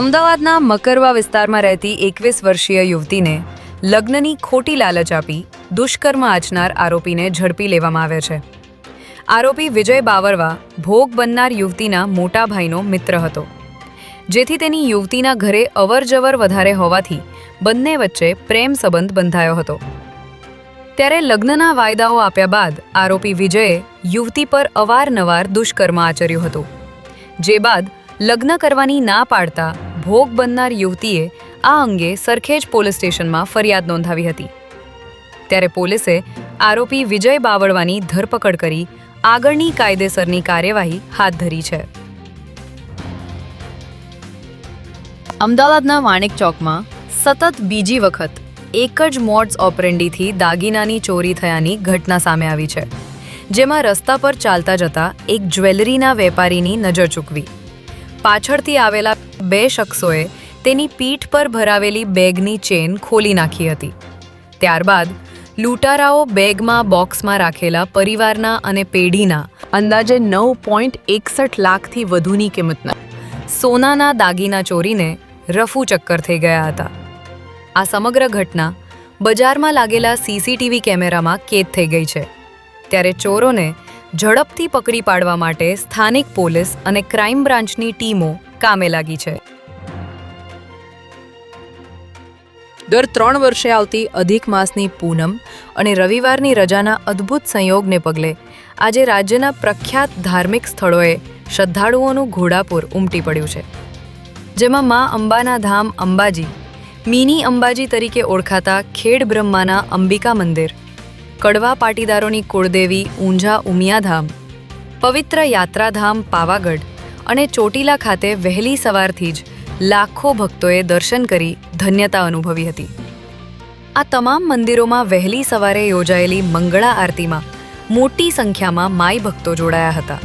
અમદાવાદના મકરવા વિસ્તારમાં રહેતી 21 વર્ષીય યુવતીને લગ્નની ખોટી લાલચ આપી દુષ્કર્મ આચનાર આરોપીને ઝડપી લેવામાં આવ્યો છે. આરોપી વિજય બાવરવા ભોગ બનનાર યુવતીના મોટા ભાઈનો મિત્ર હતો, જેથી તેની યુવતીના ઘરે અવરજવર વધારે હોવાથી બંને વચ્ચે પ્રેમ સંબંધ બંધાયો હતો. ત્યારે લગ્નના વાયદાઓ આપ્યા બાદ આરોપી વિજયે યુવતી પર અવારનવાર દુષ્કર્મ આચર્યું હતું. જે બાદ લગ્ન કરવાની ના પાડતા ભોગ બનનાર યુવતીએ આ અંગે સરખેજ પોલીસ સ્ટેશનમાં ફરિયાદ નોંધાવી હતી. ત્યારે પોલીસે આરોપી વિજય બાવળવાની ધરપકડ કરી આગળની કાયદેસરની કાર્યવાહી હાથ ધરી છે. અમદાવાદના વાણિક ચોકમાં સતત બીજી વખત એક જ મોડસ ઓપરેન્ડીથી દાગીનાની ચોરી થયાની ઘટના સામે આવી છે, જેમાં રસ્તા પર ચાલતા જતા એક જ્વેલરીના વેપારીની નજર ચૂકવી પાછળથી આવેલા બે શખ્સોએ તેની પીઠ પર ભરાવેલી બેગની ચેન ખોલી નાખી હતી. ત્યારબાદ લૂંટારાઓ બેગમાં બોક્સમાં રાખેલા પરિવારના અને પેઢીના અંદાજે 9.61 લાખથી વધુની કિંમતના સોનાના દાગીના ચોરીને રફુ ચક્કર થઈ ગયા હતા. આ સમગ્ર ઘટના બજારમાં લાગેલા સીસીટીવી કેમેરામાં કેદ થઈ ગઈ છે. ત્યારે ચોરોને ઝડપથી પકડી પાડવા માટે સ્થાનિક પોલીસ અને ક્રાઇમ બ્રાન્ચની ટીમો કામે લાગી છે. દર 3 વર્ષે આવતી અધિક માસની પૂનમ અને રવિવારની રજાના અદ્ભુત સંયોગને પગલે આજે રાજ્યના પ્રખ્યાત ધાર્મિક સ્થળોએ શ્રદ્ધાળુઓનું ઘોડાપૂર ઉમટી પડ્યું છે, જેમાં મા અંબાના ધામ અંબાજી, મિની અંબાજી તરીકે ઓળખાતા ખેડ બ્રહ્માના અંબિકા મંદિર, કડવા પાટીદારોની કુળદેવી ઊંઝા ઉમિયાધામ, પવિત્ર યાત્રાધામ પાવાગઢ અને ચોટીલા ખાતે વહેલી સવારથી જ લાખો ભક્તોએ દર્શન કરી ધન્યતા અનુભવી હતી. આ તમામ મંદિરોમાં વહેલી સવારે યોજાયેલી મંગળા આરતીમાં મોટી સંખ્યામાં માઈ ભક્તો જોડાયા હતા.